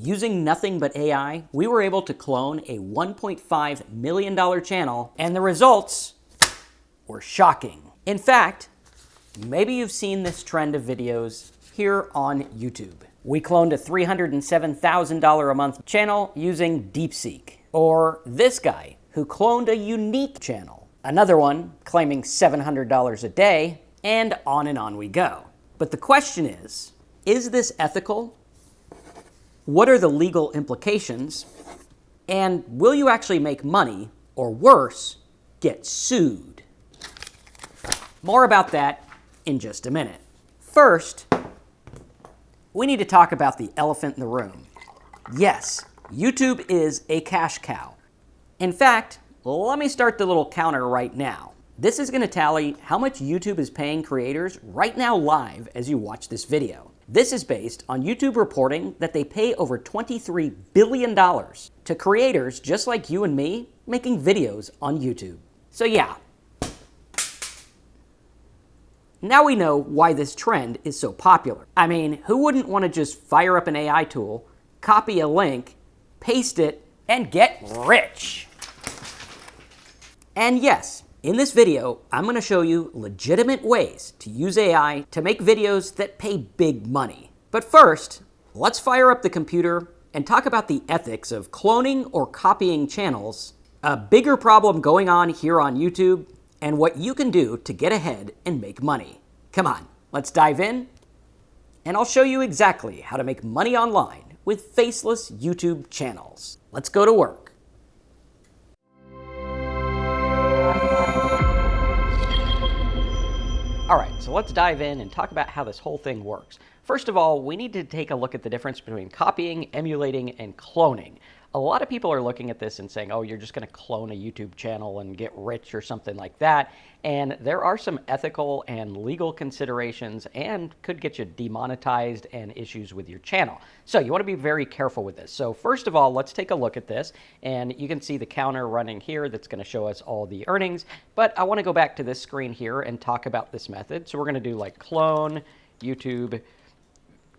Using nothing but AI, we were able to clone a $1.5 million channel, and the results were shocking. In fact, maybe you've seen this trend of videos here on YouTube. We cloned a $307,000 a month channel using DeepSeek. Or this guy who cloned a unique channel. Another one claiming $700 a day, and on we go. But the question is this ethical? What are the legal implications? And will you actually make money, or worse, get sued? More about that in just a minute. First, we need to talk about the elephant in the room. Yes, YouTube is a cash cow. In fact, let me start the little counter right now. This is going to tally how much YouTube is paying creators right now live as you watch this video. This is based on YouTube reporting that they pay over $23 billion to creators just like you and me making videos on YouTube. So yeah. Now we know why this trend is so popular. I mean, who wouldn't want to just fire up an AI tool, copy a link, paste it, and get rich? And yes, in this video, I'm going to show you legitimate ways to use AI to make videos that pay big money. But first, let's fire up the computer and talk about the ethics of cloning or copying channels, a bigger problem going on here on YouTube, and what you can do to get ahead and make money. Come on, let's dive in, and I'll show you exactly how to make money online with faceless YouTube channels. Let's go to work. All right, so let's dive in and talk about how this whole thing works. First of all, we need to take a look at the difference between copying, emulating, and cloning. A lot of people are looking at this and saying, oh, you're just going to clone a YouTube channel and get rich or something like that. And there are some ethical and legal considerations and could get you demonetized and issues with your channel. So you want to be very careful with this. So first of all, let's take a look at this. And you can see the counter running here that's going to show us all the earnings. But I want to go back to this screen here and talk about this method. So we're going to do like clone YouTube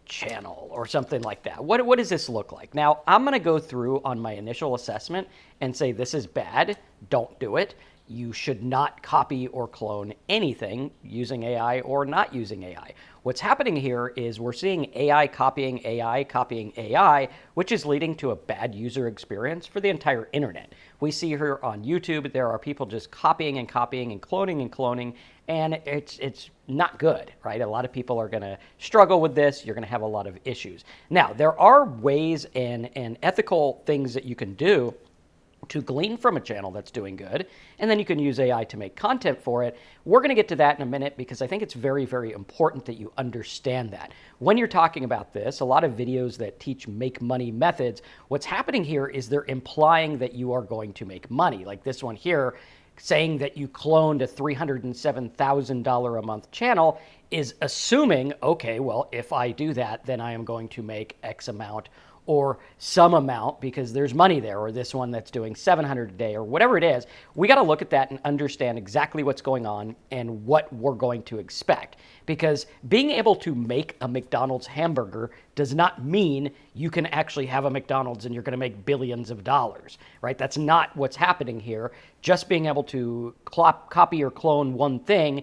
channel or something like that. What does this look like? Now, I'm going to go through on my initial assessment and say this is bad, don't do it. You should not copy or clone anything using AI or not using AI. What's happening here is we're seeing AI, copying AI, which is leading to a bad user experience for the entire internet. We see here on YouTube, there are people just copying and cloning, and it's not good, right? A lot of people are going to struggle with this. You're going to have a lot of issues. Now, there are ways and ethical things that you can do to glean from a channel that's doing good, and then you can use AI to make content for it. We're going to get to that in a minute because I think it's very, very important that you understand that. When you're talking about this, a lot of videos that teach make money methods, what's happening here is they're implying that you are going to make money. Like this one here, saying that you cloned a $307,000 a month channel is assuming, okay, well, if I do that, then I am going to make X amount or some amount because there's money there, or this one that's doing $700 a day or whatever it is. We got to look at that and understand exactly what's going on and what we're going to expect. Because being able to make a McDonald's hamburger does not mean you can actually have a McDonald's and you're going to make billions of dollars, right? That's not what's happening here. Just being able to copy or clone one thing,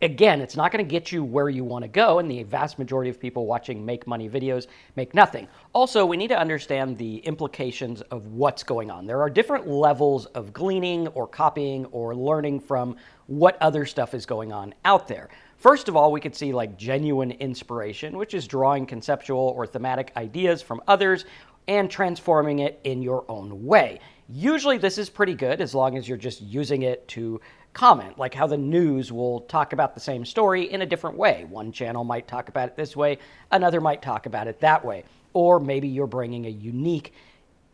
again, it's not going to get you where you want to go, and the vast majority of people watching make money videos make nothing. Also, we need to understand the implications of what's going on. There are different levels of gleaning or copying or learning from what other stuff is going on out there. First of all, we could see like genuine inspiration, which is drawing conceptual or thematic ideas from others and transforming it in your own way. Usually this is pretty good as long as you're just using it to comment, like how the news will talk about the same story in a different way. One channel might talk about it this way, another might talk about it that way. Or maybe you're bringing a unique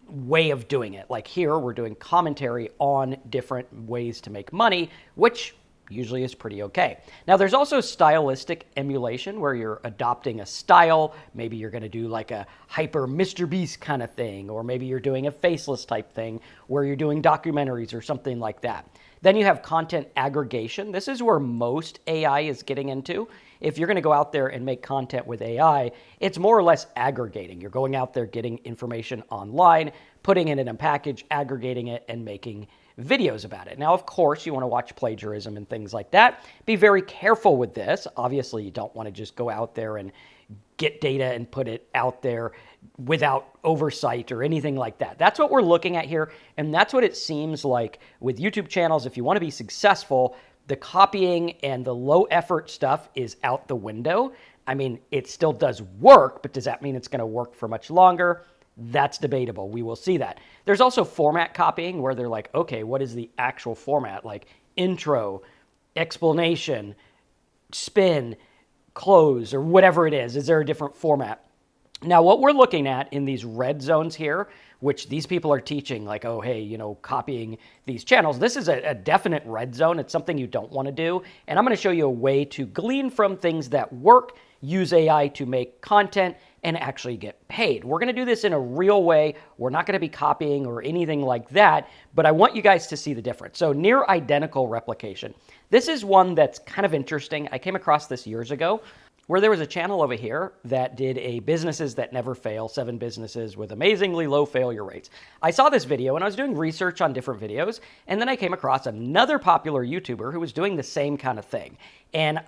way of doing it. Like here, we're doing commentary on different ways to make money, which usually is pretty okay. Now, there's also stylistic emulation where you're adopting a style. Maybe you're going to do like a hyper Mr. Beast kind of thing, or maybe you're doing a Faceless type thing where you're doing documentaries or something like that. Then you have content aggregation. This is where most AI is getting into. If you're going to go out there and make content with AI, it's more or less aggregating. You're going out there, getting information online, putting it in a package, aggregating it, and making videos about it. Now, of course, you want to watch plagiarism and things like that. Be very careful with this. Obviously, you don't want to just go out there and get data and put it out there without oversight or anything like that. That's what we're looking at here, and that's what it seems like with YouTube channels. If you want to be successful, the copying and the low effort stuff is out the window. I mean, it still does work, but does that mean it's going to work for much longer? That's debatable. We will see that. There's also format copying where they're like, okay, what is the actual format? Like intro, explanation, spin, close, or whatever it is. Is there a different format? Now, what we're looking at in these red zones here, which these people are teaching, like, oh, hey, you know, copying these channels, this is a definite red zone. It's something you don't want to do. And I'm going to show you a way to glean from things that work, use AI to make content, and actually get paid. We're going to do this in a real way. We're not going to be copying or anything like that, but I want you guys to see the difference. So near identical replication. This is one that's kind of interesting. I came across this years ago where there was a channel over here that did a businesses that never fail, 7 businesses with amazingly low failure rates. I saw this video and I was doing research on different videos, and then I came across another popular YouTuber who was doing the same kind of thing. And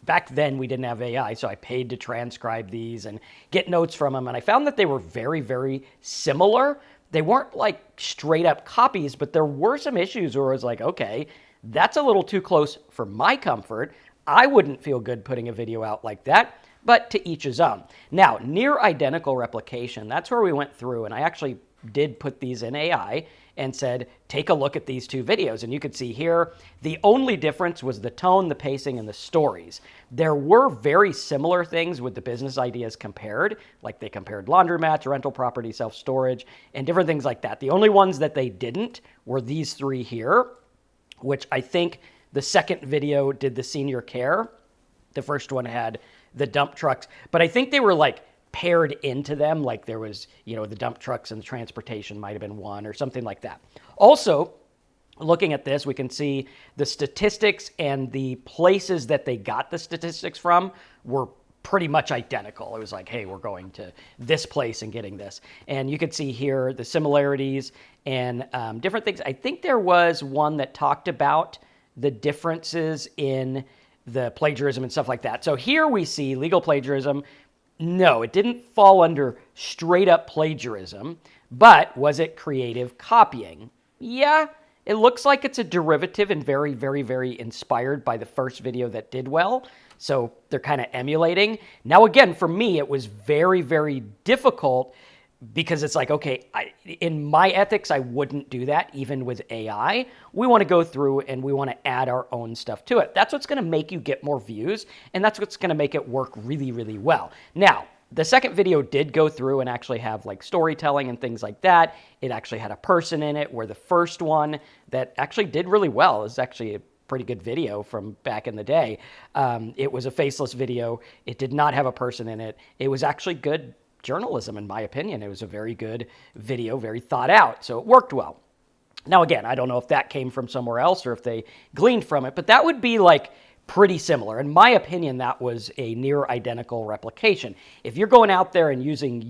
back then, we didn't have AI, so I paid to transcribe these and get notes from them. And I found that they were very, very similar. They weren't like straight up copies, but there were some issues where I was like, okay, that's a little too close for my comfort. I wouldn't feel good putting a video out like that, but to each his own. Now, near identical replication, that's where we went through, and I actually did put these in AI and said, take a look at these 2 videos. And you could see here, the only difference was the tone, the pacing, and the stories. There were very similar things with the business ideas compared, like they compared laundromats, rental property, self-storage, and different things like that. The only ones that they didn't were these 3 here, which I think the second video did the senior care. The first one had the dump trucks, but I think they were like paired into them, like there was, you know, the dump trucks and the transportation might have been one or something like that. Also, looking at this, we can see the statistics and the places that they got the statistics from were pretty much identical. It was like, hey, we're going to this place and getting this. And you could see here the similarities and different things. I think there was one that talked about the differences in the plagiarism and stuff like that. So here we see legal plagiarism. No, it didn't fall under straight up plagiarism, but was it creative copying? Yeah, it looks like it's a derivative and very, very, very inspired by the first video that did well. So they're kind of emulating. Now, again, for me, it was very, very difficult because it's like, okay, in my ethics, I wouldn't do that even with AI. We want to go through and we want to add our own stuff to it. That's what's going to make you get more views, and that's what's going to make it work really, really well. Now, the second video did go through and actually have like storytelling and things like that. It actually had a person in it, where the first one that actually did really well is actually a pretty good video from back in the day. It was a faceless video. It did not have a person in it. It was actually good journalism, in my opinion. It was a very good video, very thought out, so it worked well. Now, again, I don't know if that came from somewhere else or if they gleaned from it, but that would be like pretty similar. In my opinion, that was a near identical replication. If you're going out there and using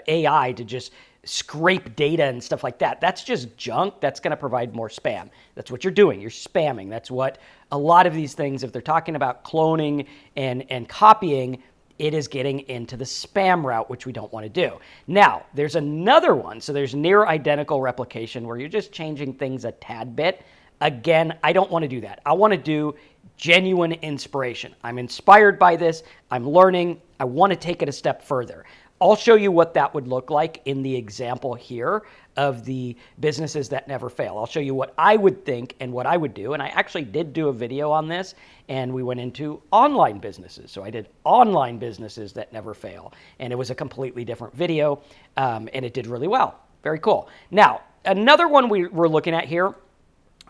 AI to just scrape data and stuff like that, that's just junk. That's going to provide more spam. That's what you're doing. You're spamming. That's what a lot of these things, if they're talking about cloning and copying, it is getting into the spam route, which we don't want to do. Now, there's another one. So there's near identical replication where you're just changing things a tad bit. Again, I don't want to do that. I want to do genuine inspiration. I'm inspired by this. I'm learning. I want to take it a step further. I'll show you what that would look like in the example here of the businesses that never fail. I'll show you what I would think and what I would do. And I actually did do a video on this, and we went into online businesses. So I did online businesses that never fail. And it was a completely different video, and it did really well. Very cool. Now, another one we're looking at here,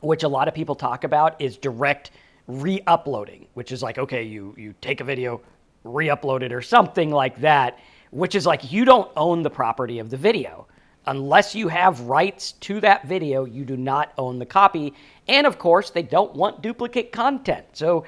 which a lot of people talk about, is direct re-uploading, which is like, okay, you take a video, re-upload it or something like that, which is like you don't own the property of the video. Unless you have rights to that video, you do not own the copy. And of course, they don't want duplicate content. So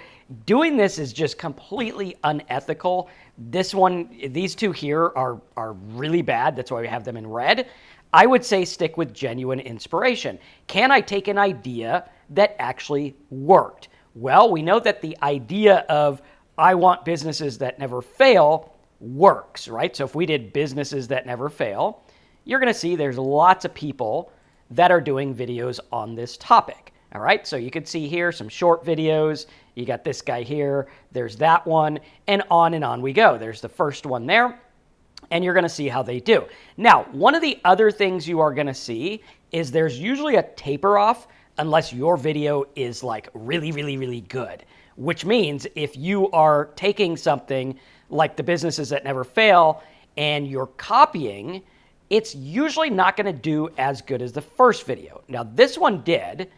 doing this is just completely unethical. These two here are really bad. That's why we have them in red. I would say stick with genuine inspiration. Can I take an idea that actually worked? Well, we know that the idea of I want businesses that never fail works, right? So if we did businesses that never fail, you're going to see there's lots of people that are doing videos on this topic. All right, so you can see here some short videos. You got this guy here. There's that one, and on we go. There's the first one there, and you're going to see how they do. Now, one of the other things you are going to see is there's usually a taper off unless your video is like really, really, really good, which means if you are taking something like the businesses that never fail and you're copying, it's usually not going to do as good as the first video. Now, this one did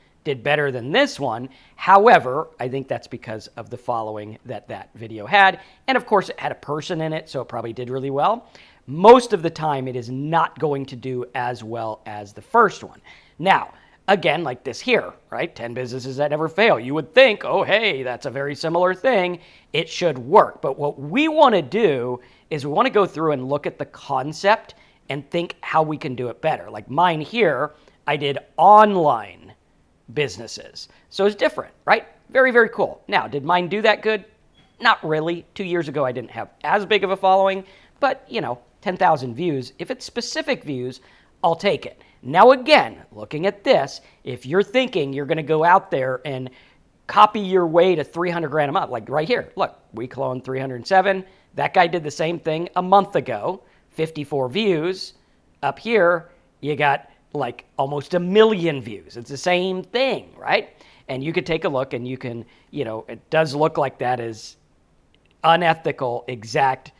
better than this one. However, I think that's because of the following that video had. And of course, it had a person in it, so it probably did really well. Most of the time, it is not going to do as well as the first one. Now, again, like this here, right? 10 businesses that never fail. You would think, oh, hey, that's a very similar thing. It should work. But what we want to do is we want to go through and look at the concept and think how we can do it better. Like mine here, I did online businesses. So it's different, right? Very, very cool. Now, did mine do that good? Not really. 2 years ago, I didn't have as big of a following, but 10,000 views. If it's specific views, I'll take it. Now, again, looking at this, if you're thinking you're going to go out there and copy your way to 300 grand a month, like right here, look, we cloned 307. That guy did the same thing a month ago. 54 views. Up here, you got like almost 1 million views. It's the same thing, right? And you could take a look and you can, it does look like that is unethical, exact,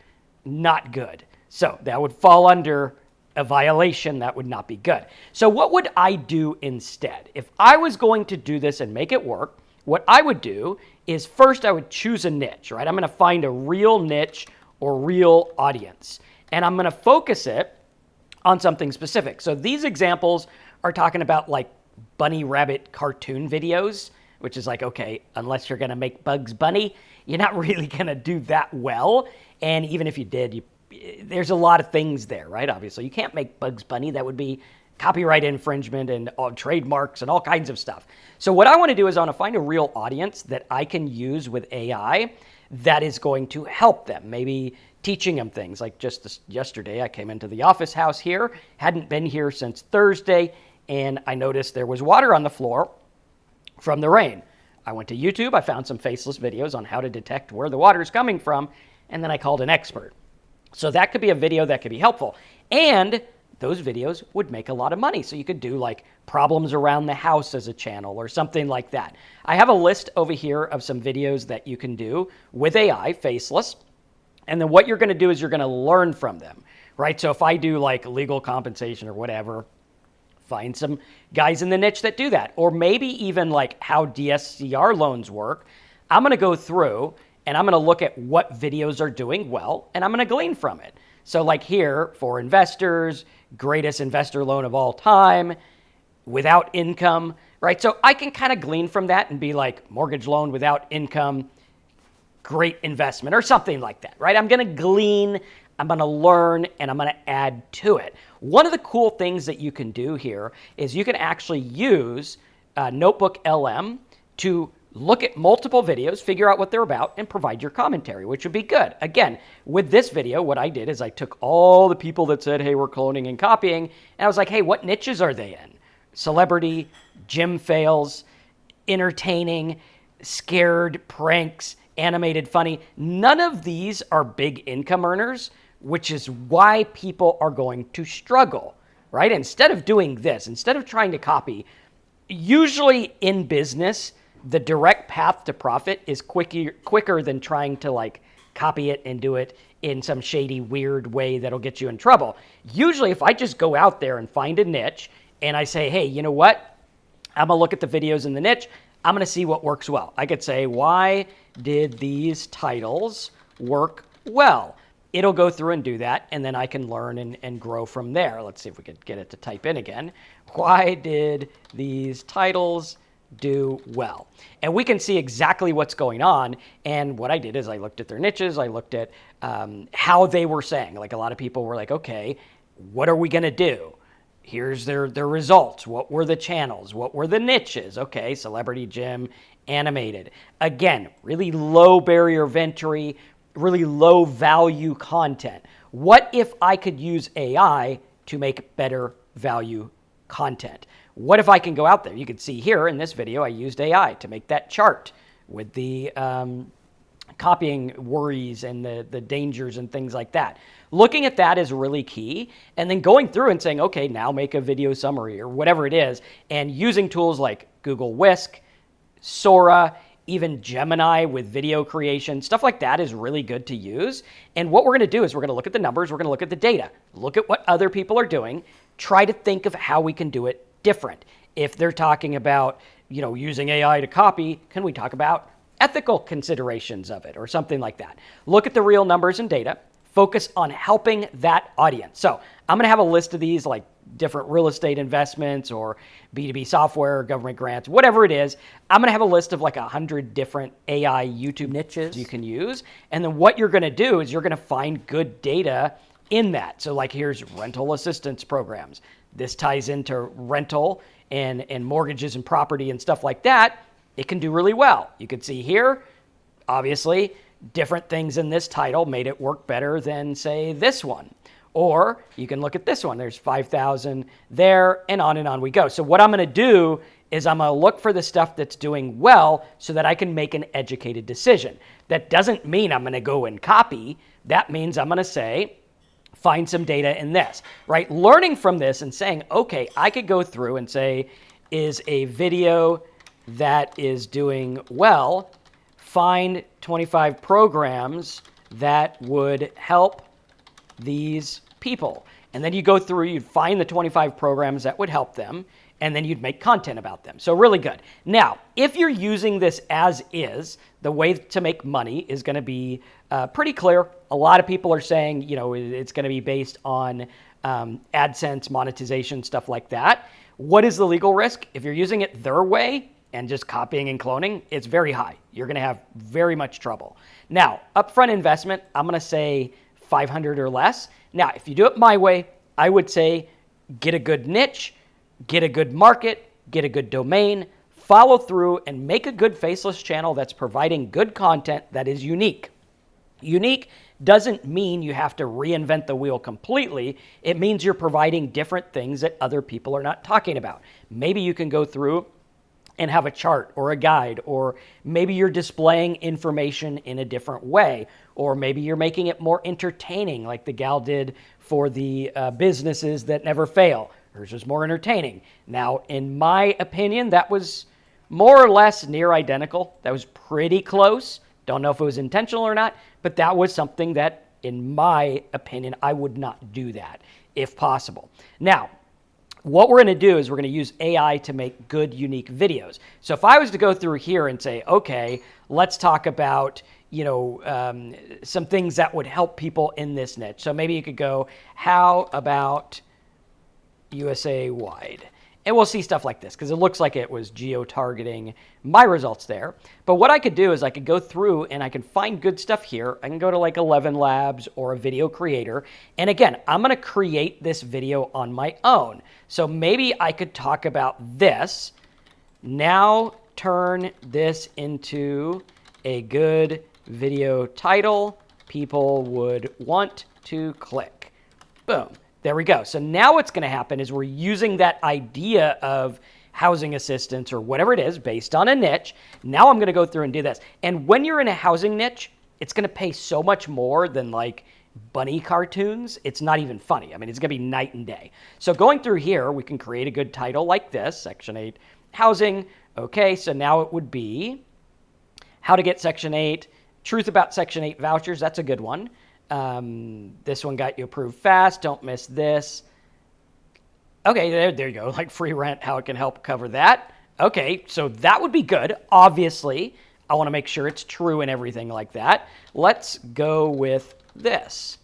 not good. So that would fall under a violation. That would not be good. So what would I do instead? If I was going to do this and make it work, what I would do is first I would choose a niche, right? I'm going to find a real niche or real audience. And I'm going to focus it on something specific. So these examples are talking about like bunny rabbit cartoon videos, which is like, okay, unless you're going to make Bugs Bunny, you're not really going to do that well. And even if you did, there's a lot of things there, right? Obviously, you can't make Bugs Bunny. That would be copyright infringement and trademarks and all kinds of stuff. So what I want to do is I want to find a real audience that I can use with AI that is going to help them. Maybe teaching them things. Like just yesterday, I came into the office house here, hadn't been here since Thursday, and I noticed there was water on the floor from the rain. I went to YouTube, I found some Faceless videos on how to detect where the water is coming from, and then I called an expert. So that could be a video that could be helpful. And those videos would make a lot of money. So you could do like problems around the house as a channel or something like that. I have a list over here of some videos that you can do with AI, Faceless. And then what you're going to do is you're going to learn from them, right? So if I do like legal compensation or whatever, find some guys in the niche that do that. Or maybe even like how DSCR loans work. I'm going to go through and I'm going to look at what videos are doing well, and I'm going to glean from it. So like here, for investors, greatest investor loan of all time, without income, right? So I can kind of glean from that and be like, mortgage loan without income, great investment, or something like that, right? I'm going to glean, I'm going to learn, and I'm going to add to it. One of the cool things that you can do here is you can actually use Notebook LM to look at multiple videos, figure out what they're about, and provide your commentary, which would be good. Again, with this video, what I did is I took all the people that said, hey, we're cloning and copying, and I was like, hey, what niches are they in? Celebrity, gym fails, entertaining, scared, pranks, animated, funny. None of these are big income earners, which is why people are going to struggle, right? Instead of doing this, instead of trying to copy, usually in business, the direct path to profit is quicker than trying to like copy it and do it in some shady, weird way that'll get you in trouble. Usually if I just go out there and find a niche and I say, hey, you know what? I'm going to look at the videos in the niche. I'm going to see what works well. I could say, why did these titles work well? It'll go through and do that, and then I can learn and grow from there. Let's see if we could get it to type in again. Why did these titles do well? And we can see exactly what's going on. And what I did is I looked at their niches. I looked at how they were saying. Like, a lot of people were like, okay, what are we going to do? Here's their results. What were the channels? What were the niches? Okay, celebrity gym, animated. Again, really low barrier of entry, really low value content. What if I could use AI to make better value content? What if I can go out there? You can see here in this video, I used AI to make that chart with the copying worries and the dangers and things like that. Looking at that is really key. And then going through and saying, okay, now make a video summary or whatever it is, and using tools like Google Whisk, Sora, even Gemini with video creation, stuff like that is really good to use. And what we're going to do is we're going to look at the numbers, we're going to look at the data, look at what other people are doing, try to think of how we can do it different. If they're talking about, using AI to copy, can we talk about ethical considerations of it or something like that? Look at the real numbers and data, focus on helping that audience. So I'm going to have a list of these, like different real estate investments or B2B software, government grants, whatever it is. I'm going to have a list of like 100 different AI YouTube niches you can use. And then what you're going to do is you're going to find good data in that. So like, here's rental assistance programs. This ties into rental and mortgages and property and stuff like that. It can do really well. You can see here, obviously, different things in this title made it work better than, say, this one. Or you can look at this one. There's 5,000 there, and on we go. So what I'm going to do is I'm going to look for the stuff that's doing well so that I can make an educated decision. That doesn't mean I'm going to go and copy. That means I'm going to say, find some data in this, right? Learning from this and saying, okay, I could go through and say, is a video that is doing well, find 25 programs that would help these people. And then you go through, you'd find the 25 programs that would help them, and then you'd make content about them. So really good. Now, if you're using this as is, the way to make money is going to be pretty clear. A lot of people are saying, it's going to be based on AdSense, monetization, stuff like that. What is the legal risk? If you're using it their way and just copying and cloning, it's very high. You're going to have very much trouble. Now, upfront investment, I'm going to say 500 or less. Now, if you do it my way, I would say get a good niche, get a good market, get a good domain, follow through, and make a good Faceless channel that's providing good content that is unique. Unique doesn't mean you have to reinvent the wheel completely. It means you're providing different things that other people are not talking about. Maybe you can go through and have a chart or a guide, or maybe you're displaying information in a different way, or maybe you're making it more entertaining like the gal did for the businesses that never fail. Hers was more entertaining. Now, in my opinion, that was more or less near identical. That was pretty close. Don't know if it was intentional or not, but that was something that, in my opinion, I would not do that if possible. Now, what we're going to do is we're going to use AI to make good, unique videos. So if I was to go through here and say, okay, let's talk about, some things that would help people in this niche. So maybe you could go, how about USA wide? And we'll see stuff like this because it looks like it was geo-targeting my results there. But what I could do is I could go through and I can find good stuff here. I can go to like 11 Labs or a video creator. And again, I'm going to create this video on my own. So maybe I could talk about this. Now turn this into a good video title people would want to click. Boom. There we go. So now what's going to happen is we're using that idea of housing assistance or whatever it is based on a niche. Now I'm going to go through and do this. And when you're in a housing niche, it's going to pay so much more than like bunny cartoons. It's not even funny. I mean, it's going to be night and day. So going through here, we can create a good title like this, Section 8 Housing. Okay, so now it would be how to get Section 8, truth about Section 8 vouchers. That's a good one. This one got you approved fast. Don't miss this. Okay, there you go. Like free rent, how it can help cover that. Okay, so that would be good. Obviously, I want to make sure it's true and everything like that. Let's go with this.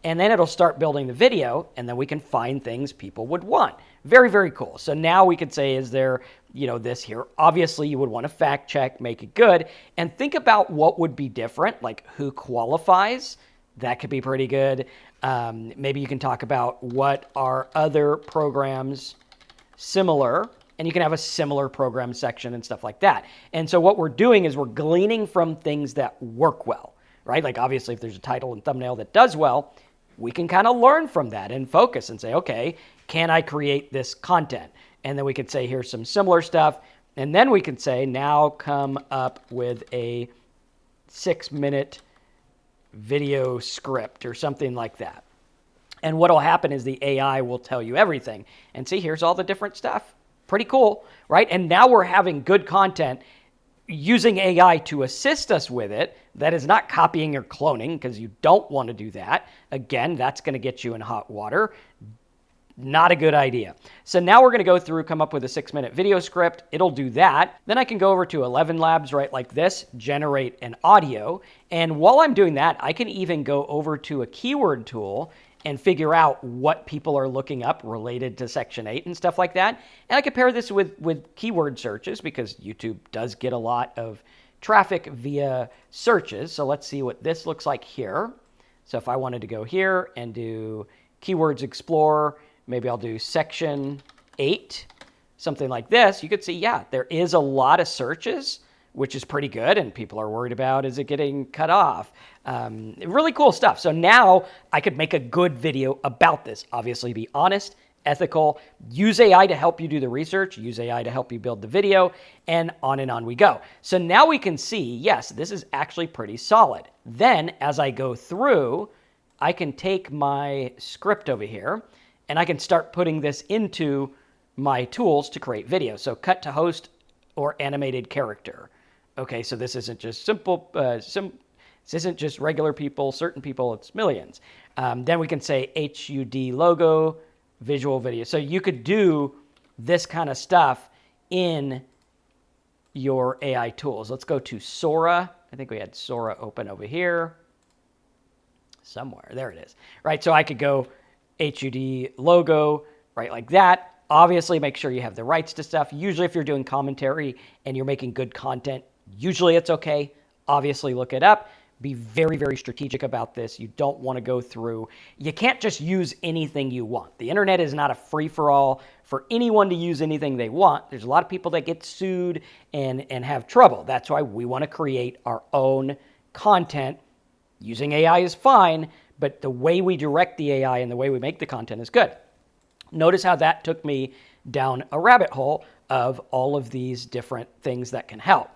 And then it'll start building the video, and then we can find things people would want. Very, very cool. So now we could say, is there, this here? Obviously, you would want to fact check, make it good, and think about what would be different, like who qualifies. That could be pretty good. Maybe you can talk about what are other programs similar, and you can have a similar program section and stuff like that. And so what we're doing is we're gleaning from things that work well, right? Like obviously if there's a title and thumbnail that does well, we can kind of learn from that and focus and say, okay, can I create this content? And then we could say, here's some similar stuff. And then we can say, now come up with a 6-minute video script or something like that. And what will happen is the AI will tell you everything. And see, here's all the different stuff. Pretty cool, right? And now we're having good content using AI to assist us with it. That is not copying or cloning, because you don't want to do that. Again, that's going to get you in hot water. Not a good idea. So now we're going to go through, come up with a 6-minute video script. It'll do that. Then I can go over to 11 Labs, right, like this, generate an audio. And while I'm doing that, I can even go over to a keyword tool and figure out what people are looking up related to Section 8 and stuff like that. And I compare this with keyword searches, because YouTube does get a lot of traffic via searches. So let's see what this looks like here. So if I wanted to go here and do Keywords Explorer, maybe I'll do Section 8, something like this. You could see, yeah, there is a lot of searches, which is pretty good, and people are worried about, is it getting cut off? Really cool stuff. So now I could make a good video about this. Obviously, be honest, ethical, use AI to help you do the research, use AI to help you build the video, and on we go. So now we can see, yes, this is actually pretty solid. Then as I go through, I can take my script over here, and I can start putting this into my tools to create video. So cut to host or animated character. Okay, so this isn't just simple, this isn't just regular people, certain people, it's millions. Then we can say HUD logo, visual video. So you could do this kind of stuff in your AI tools. Let's go to Sora. I think we had Sora open over here somewhere. There it is. Right, so I could go HUD logo, right, like that. Obviously, make sure you have the rights to stuff. Usually if you're doing commentary and you're making good content, usually it's okay. Obviously, look it up. Be very, very strategic about this. You don't want to go through. You can't just use anything you want. The internet is not a free-for-all for anyone to use anything they want. There's a lot of people that get sued and have trouble. That's why we want to create our own content. Using AI is fine, but the way we direct the AI and the way we make the content is good. Notice how that took me down a rabbit hole of all of these different things that can help.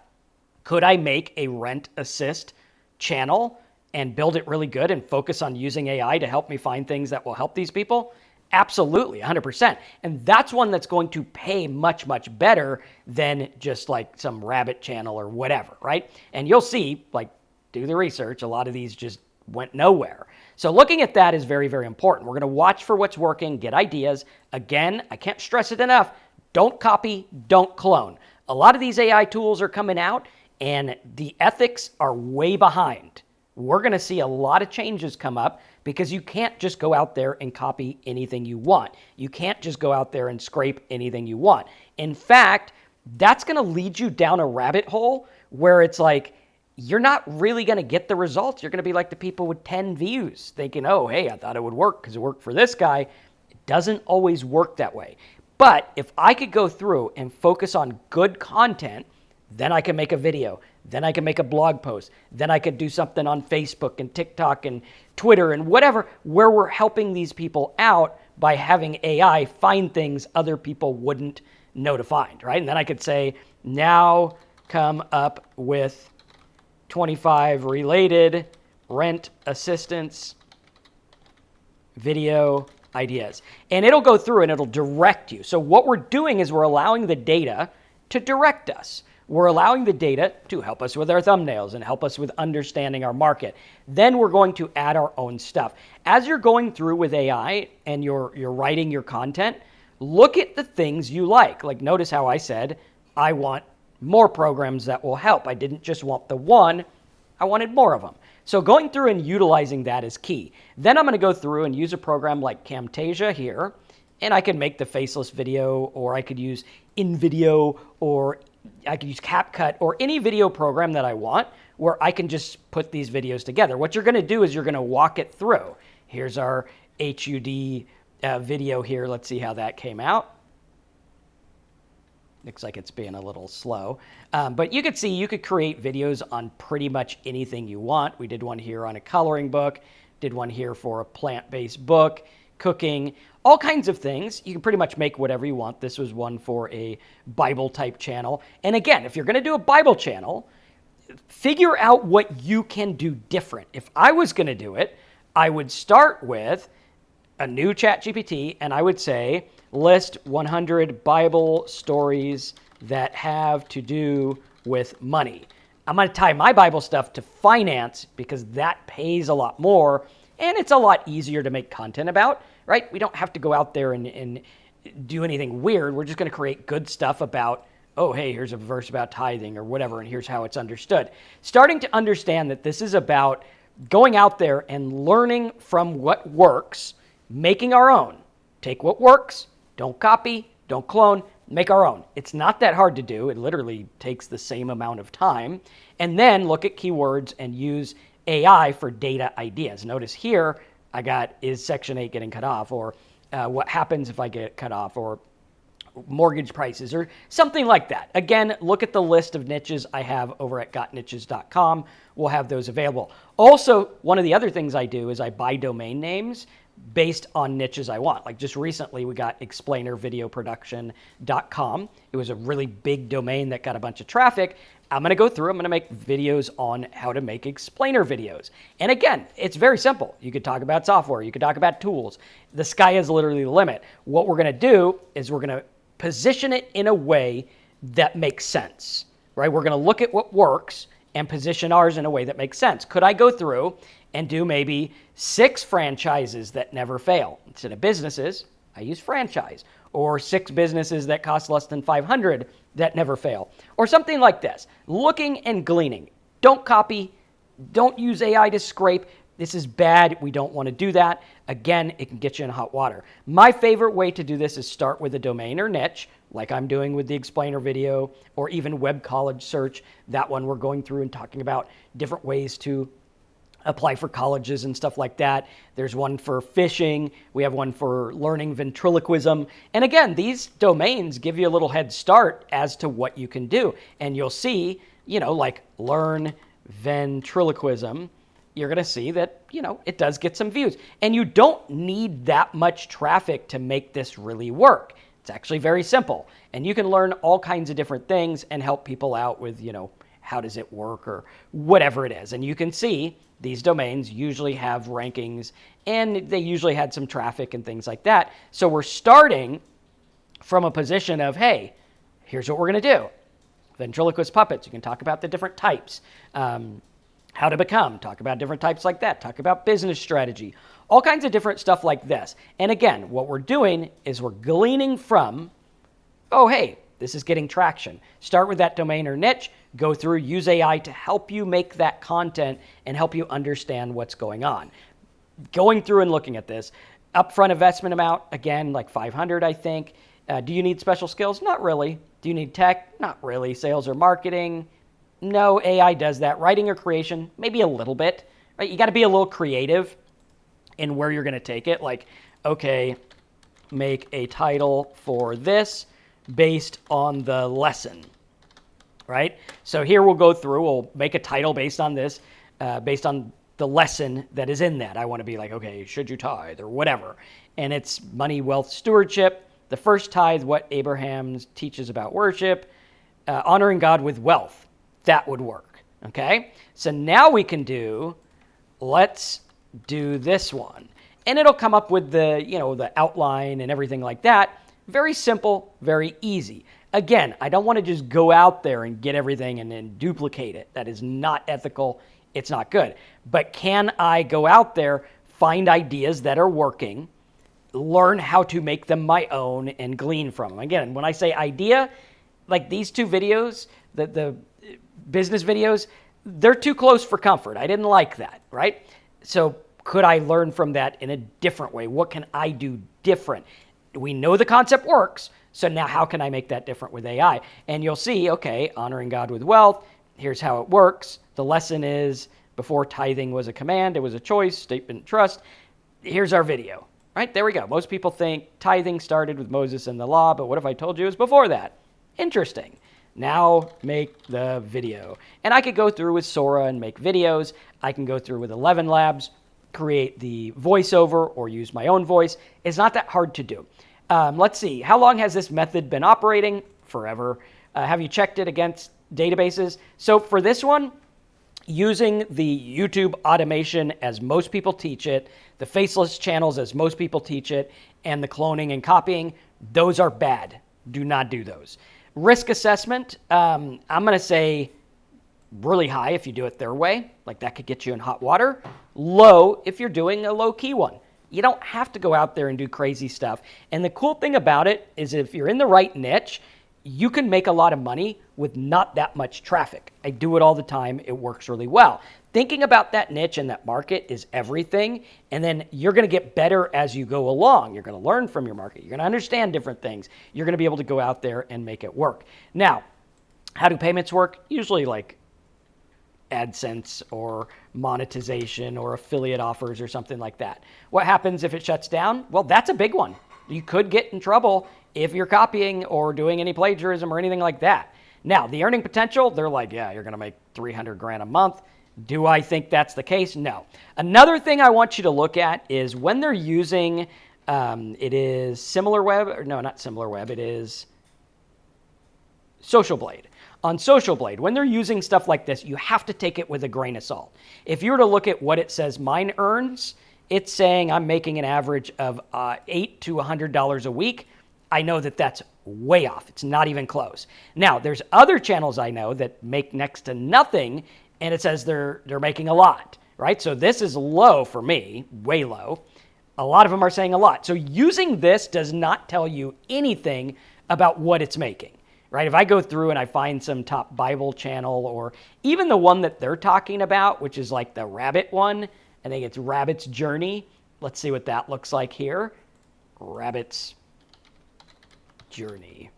Could I make a rent assist channel and build it really good and focus on using AI to help me find things that will help these people? Absolutely, 100%. And that's one that's going to pay much, much better than just like some rabbit channel or whatever, right? And you'll see, like, do the research. A lot of these just went nowhere. So looking at that is very, very important. We're going to watch for what's working, get ideas. Again, I can't stress it enough. Don't copy, don't clone. A lot of these AI tools are coming out, and the ethics are way behind. We're going to see a lot of changes come up because you can't just go out there and copy anything you want. You can't just go out there and scrape anything you want. In fact, that's going to lead you down a rabbit hole where it's like, you're not really going to get the results. You're going to be like the people with 10 views thinking, oh, hey, I thought it would work because it worked for this guy. It doesn't always work that way. But if I could go through and focus on good content, then I can make a video. Then I can make a blog post. Then I could do something on Facebook and TikTok and Twitter and whatever, where we're helping these people out by having AI find things other people wouldn't know to find, right? And then I could say, now come up with 25 related rent assistance video ideas. And it'll go through and it'll direct you. So what we're doing is we're allowing the data to direct us. We're allowing the data to help us with our thumbnails and help us with understanding our market. Then we're going to add our own stuff. As you're going through with AI and you're writing your content, look at the things you like. Like notice how I said, I want more programs that will help. I didn't just want the one, I wanted more of them. So going through and utilizing that is key. Then I'm going to go through and use a program like Camtasia here, and I can make the Faceless video, or I could use InVideo, or I could use CapCut, or any video program that I want where I can just put these videos together. What you're going to do is you're going to walk it through. Here's our HUD video here. Let's see how that came out. Looks like it's being a little slow. But you could see you could create videos on pretty much anything you want. We did one here on a coloring book, did one here for a plant-based book, cooking, all kinds of things. You can pretty much make whatever you want. This was one for a Bible type channel. And again, if you're going to do a Bible channel, figure out what you can do different. If I was going to do it, I would start with a new ChatGPT and I would say, list 100 Bible stories that have to do with money. I'm going to tie my Bible stuff to finance because that pays a lot more and it's a lot easier to make content about, right? We don't have to go out there and do anything weird. We're just going to create good stuff about, oh, hey, here's a verse about tithing or whatever, and here's how it's understood. Starting to understand that this is about going out there and learning from what works, making our own. Take what works, don't copy, don't clone, make our own. It's not that hard to do. It literally takes the same amount of time. And then look at keywords and use AI for data ideas. Notice here, I got, is Section 8 getting cut off? Or what happens if I get cut off? Or mortgage prices or something like that. Again, look at the list of niches I have over at gotniches.com. We'll have those available. Also, one of the other things I do is I buy domain names based on niches I want. Like just recently, we got explainervideoproduction.com. It was a really big domain that got a bunch of traffic. I'm going to go through, I'm going to make videos on how to make explainer videos. And again, it's very simple. You could talk about software. You could talk about tools. The sky is literally the limit. What we're going to do is we're going to position it in a way that makes sense, right? We're going to look at what works and position ours in a way that makes sense. Could I go through and do maybe 6 franchises that never fail? Instead of businesses, I use franchise. Or 6 businesses that cost less than $500 that never fail. Or something like this. Looking and gleaning. Don't copy. Don't use AI to scrape. This is bad. We don't want to do that. Again, it can get you in hot water. My favorite way to do this is start with a domain or niche, like I'm doing with the explainer video, or even web college search. That one we're going through and talking about different ways to apply for colleges and stuff like that. There's one for fishing. We have one for learning ventriloquism. And again, these domains give you a little head start as to what you can do. And you'll see, like learn ventriloquism, you're going to see that, it does get some views. And you don't need that much traffic to make this really work. It's actually very simple. And you can learn all kinds of different things and help people out with, how does it work or whatever it is. And you can see these domains usually have rankings and they usually had some traffic and things like that. So we're starting from a position of, hey, here's what we're going to do. Ventriloquist puppets, you can talk about the different types. How to become, talk about different types like that. Talk about business strategy, all kinds of different stuff like this. And again, what we're doing is we're gleaning from, oh, hey, this is getting traction. Start with that domain or niche, go through, use AI to help you make that content and help you understand what's going on. Going through and looking at this, upfront investment amount, again, like 500, I think. Do you need special skills? Not really. Do you need tech? Not really. Sales or marketing? No, AI does that. Writing or creation? Maybe a little bit. Right? You got to be a little creative in where you're going to take it. Like, okay, make a title for this based on the lesson, right? So here we'll go through, we'll make a title based on this, based on the lesson that is in that. I want to be like, okay, should you tithe or whatever? And it's money, wealth, stewardship. The first tithe, what Abraham teaches about worship, honoring God with wealth. That would work, okay? So now we can do, let's do this one. And it'll come up with the, the outline and everything like that. Very simple, very easy. Again, I don't want to just go out there and get everything and then duplicate it. That is not ethical. It's not good. But can I go out there, find ideas that are working, learn how to make them my own and glean from them. Again, when I say idea, like these two videos, the business videos, they're too close for comfort. I didn't like that, right? So could I learn from that in a different way? What can I do different? We know the concept works, so now how can I make that different with AI? And you'll see, okay, honoring God with wealth, here's how it works. The lesson is, before tithing was a command, it was a choice, statement, trust. Here's our video, right? There we go. Most people think tithing started with Moses and the law, but what if I told you it was before that? Interesting. Now make the video. And I could go through with Sora and make videos. I can go through with 11 Labs, create the voiceover or use my own voice. It's not that hard to do. Let's see. How long has this method been operating? Forever. Have you checked it against databases? So for this one, using the YouTube automation as most people teach it, the Faceless channels as most people teach it, and the cloning and copying, those are bad. Do not do those. Risk assessment, I'm going to say really high if you do it their way. Like that could get you in hot water. Low if you're doing a low-key one. You don't have to go out there and do crazy stuff. And the cool thing about it is if you're in the right niche, you can make a lot of money with not that much traffic. I do it all the time. It works really well. Thinking about that niche and that market is everything. And then you're going to get better as you go along. You're going to learn from your market. You're going to understand different things. You're going to be able to go out there and make it work. Now, how do payments work? Usually like AdSense or monetization or affiliate offers or something like that. What happens if it shuts down? Well, that's a big one. You could get in trouble if you're copying or doing any plagiarism or anything like that. Now, the earning potential, they're like, yeah, you're going to make 300 grand a month. Do I think that's the case? No. Another thing I want you to look at is when they're using, it is SimilarWeb, or no, not SimilarWeb, it is Social Blade. On Social Blade, when they're using stuff like this, you have to take it with a grain of salt. If you were to look at what it says mine earns, it's saying I'm making an average of $8 to $100 a week. I know that that's way off. It's not even close. Now, there's other channels I know that make next to nothing, and it says they're making a lot, right? So this is low for me, way low. A lot of them are saying a lot. So using this does not tell you anything about what it's making. Right? If I go through and I find some top Bible channel or even the one that they're talking about, which is like the rabbit one, I think it's Rabbit's Journey. Let's see what that looks like here. Rabbit's Journey.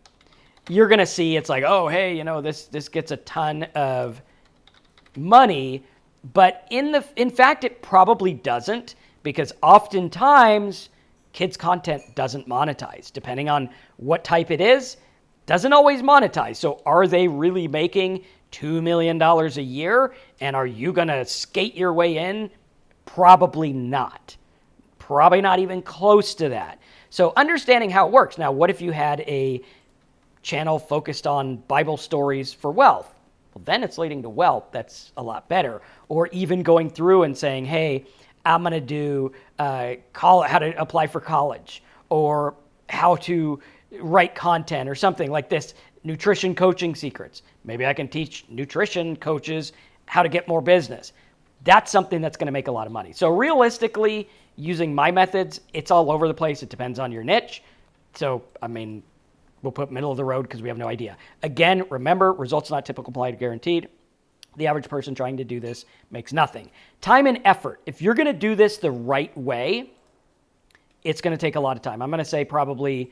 You're going to see it's like, oh, hey, you know, this gets a ton of money, but in fact, it probably doesn't, because oftentimes kids' content doesn't monetize, depending on what type it is. Doesn't always monetize. So are they really making $2 million a year? And are you going to skate your way in? Probably not. Probably not even close to that. So understanding how it works. Now, what if you had a channel focused on Bible stories for wealth? Well, then it's leading to wealth. That's a lot better. Or even going through and saying, hey, I'm going to do how to apply for college, or how to write content, or something like this. Nutrition coaching secrets. Maybe I can teach nutrition coaches how to get more business. That's something that's going to make a lot of money. So realistically, using my methods, it's all over the place. It depends on your niche. So, I mean, we'll put middle of the road because we have no idea. Again, remember, results not typical, applied, guaranteed. The average person trying to do this makes nothing. Time and effort. If you're going to do this the right way, it's going to take a lot of time. I'm going to say probably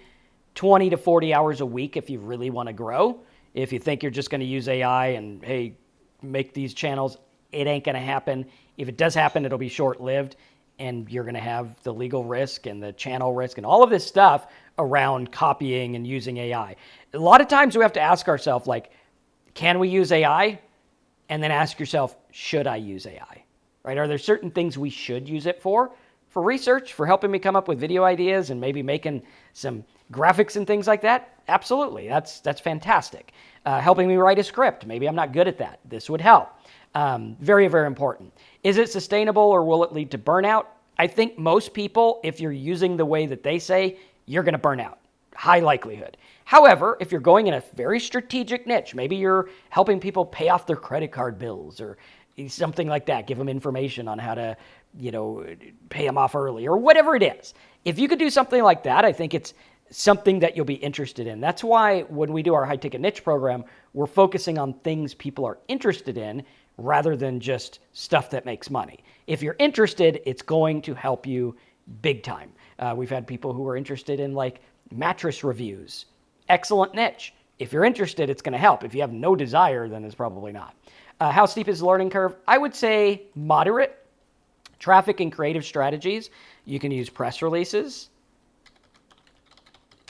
20 to 40 hours a week if you really want to grow. If you think you're just going to use AI and, hey, make these channels, it ain't going to happen. If it does happen, it'll be short-lived, and you're going to have the legal risk and the channel risk and all of this stuff around copying and using AI. A lot of times we have to ask ourselves, like, can we use AI? And then ask yourself, should I use AI? Right? Are there certain things we should use it for? For research, for helping me come up with video ideas and maybe making some graphics and things like that? Absolutely. That's fantastic. Helping me write a script. Maybe I'm not good at that. This would help. Very, very important. Is it sustainable, or will it lead to burnout? I think most people, if you're using the way that they say, you're going to burn out. High likelihood. However, if you're going in a very strategic niche, maybe you're helping people pay off their credit card bills or something like that, give them information on how to pay them off early or whatever it is. If you could do something like that, I think it's something that you'll be interested in. That's why when we do our high ticket niche program, we're focusing on things people are interested in rather than just stuff that makes money. If you're interested, it's going to help you big time. We've had people who are interested in like mattress reviews. Excellent niche. If you're interested, it's going to help. If you have no desire, then it's probably not. How steep is the learning curve? I would say moderate. Traffic and creative strategies. You can use press releases.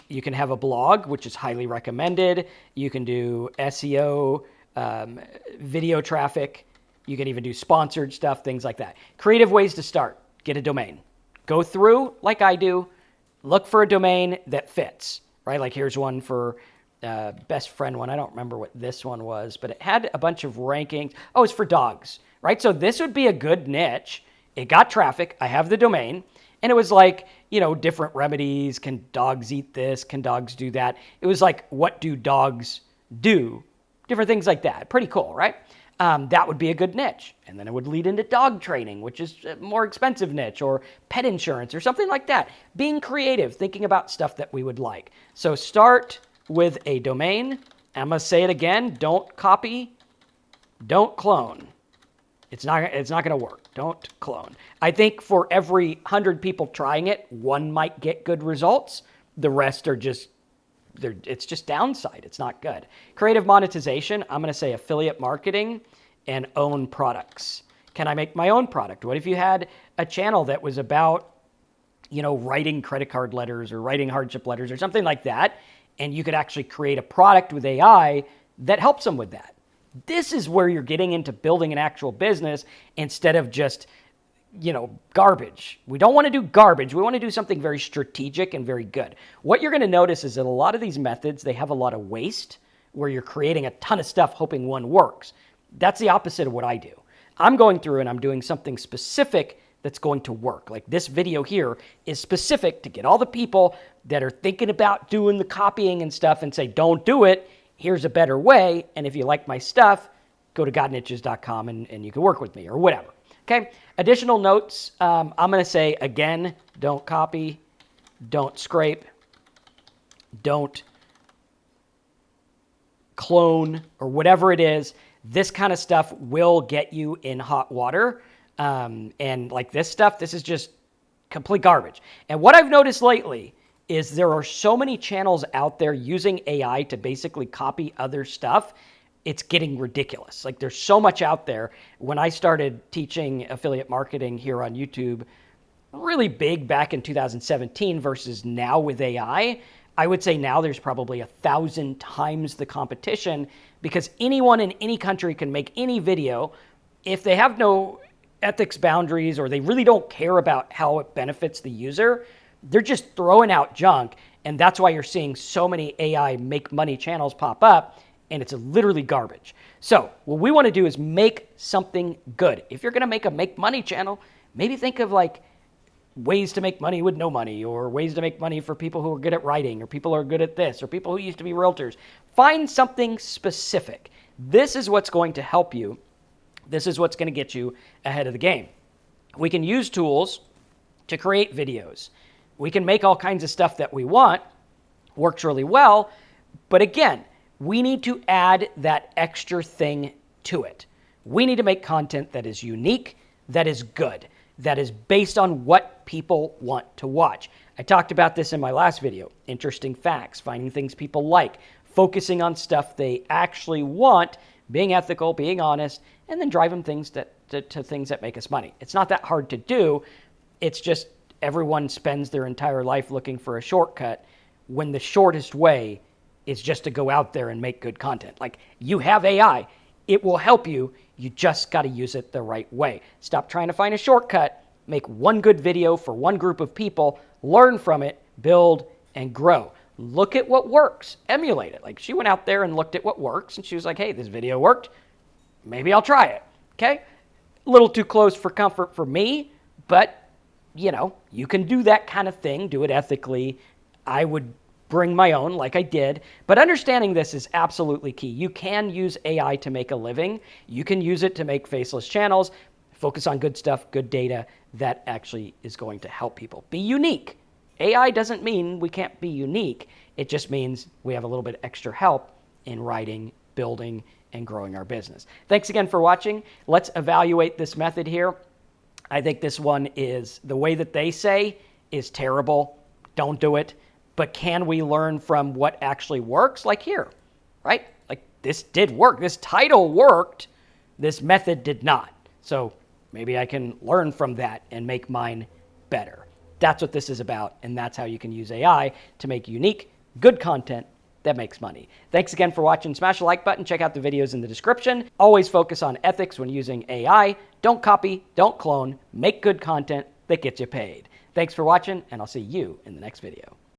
You can have a blog, which is highly recommended. You can do SEO, video traffic. You can even do sponsored stuff, things like that. Creative ways to start. Get a domain. Go through, like I do, look for a domain that fits, right? Like here's one for best friend one. I don't remember what this one was, but it had a bunch of rankings. Oh, it's for dogs, right? So this would be a good niche. It got traffic. I have the domain. And it was like, different remedies. Can dogs eat this? Can dogs do that? It was like, what do dogs do? Different things like that. Pretty cool, right? That would be a good niche. And then it would lead into dog training, which is a more expensive niche, or pet insurance or something like that. Being creative, thinking about stuff that we would like. So start with a domain. I'm going to say it again. Don't copy. Don't clone. It's not going to work. Don't clone. I think for every 100 people trying it, one might get good results. The rest are it's just downside. It's not good. Creative monetization, I'm going to say affiliate marketing and own products. Can I make my own product? What if you had a channel that was about, writing credit card letters or writing hardship letters or something like that, and you could actually create a product with AI that helps them with that? This is where you're getting into building an actual business instead of just, garbage. We don't want to do garbage. We want to do something very strategic and very good. What you're going to notice is that a lot of these methods, they have a lot of waste where you're creating a ton of stuff hoping one works. That's the opposite of what I do. I'm going through and I'm doing something specific that's going to work. Like this video here is specific to get all the people that are thinking about doing the copying and stuff and say, don't do it. Here's a better way. And if you like my stuff, go to godniches.com and you can work with me or whatever. Okay. Additional notes. I'm going to say again, don't copy, don't scrape, don't clone or whatever it is. This kind of stuff will get you in hot water. And like this stuff, this is just complete garbage. And what I've noticed lately is there are so many channels out there using AI to basically copy other stuff. It's getting ridiculous. Like there's so much out there. When I started teaching affiliate marketing here on YouTube, really big back in 2017 versus now with AI, I would say now there's probably 1,000 times the competition because anyone in any country can make any video. If they have no ethics boundaries or they really don't care about how it benefits the user, they're just throwing out junk. And that's why you're seeing so many AI make money channels pop up, and it's literally garbage. So what we want to do is make something good. If you're going to make a make money channel, maybe think of like ways to make money with no money, or ways to make money for people who are good at writing, or people who are good at this, or people who used to be realtors. Find something specific. This is what's going to help you. This is what's going to get you ahead of the game. We can use tools to create videos. We can make all kinds of stuff that we want. Works really well. But again, we need to add that extra thing to it. We need to make content that is unique, that is good, that is based on what people want to watch. I talked about this in my last video. Interesting facts, finding things people like, focusing on stuff they actually want, being ethical, being honest, and then driving things to things that make us money. It's not that hard to do. It's just everyone spends their entire life looking for a shortcut when the shortest way is just to go out there and make good content. Like, you have AI. It will help you. You just got to use it the right way. Stop trying to find a shortcut. Make one good video for one group of people. Learn from it. Build and grow. Look at what works. Emulate it. Like, she went out there and looked at what works, and she was like, hey, this video worked. Maybe I'll try it. Okay? A little too close for comfort for me, but, you can do that kind of thing. Do it ethically. I would bring my own like I did. But understanding this is absolutely key. You can use AI to make a living. You can use it to make faceless channels. Focus on good stuff, good data that actually is going to help people. Be unique. AI doesn't mean we can't be unique. It just means we have a little bit extra help in writing, building, and growing our business. Thanks again for watching. Let's evaluate this method here. I think this one is, the way that they say is terrible. Don't do it. But can we learn from what actually works? Like here, right? Like this did work. This title worked. This method did not. So maybe I can learn from that and make mine better. That's what this is about, and that's how you can use AI to make unique, good content that makes money. Thanks again for watching. Smash the like button. Check out the videos in the description. Always focus on ethics when using AI. Don't copy, don't clone. Make good content that gets you paid. Thanks for watching, and I'll see you in the next video.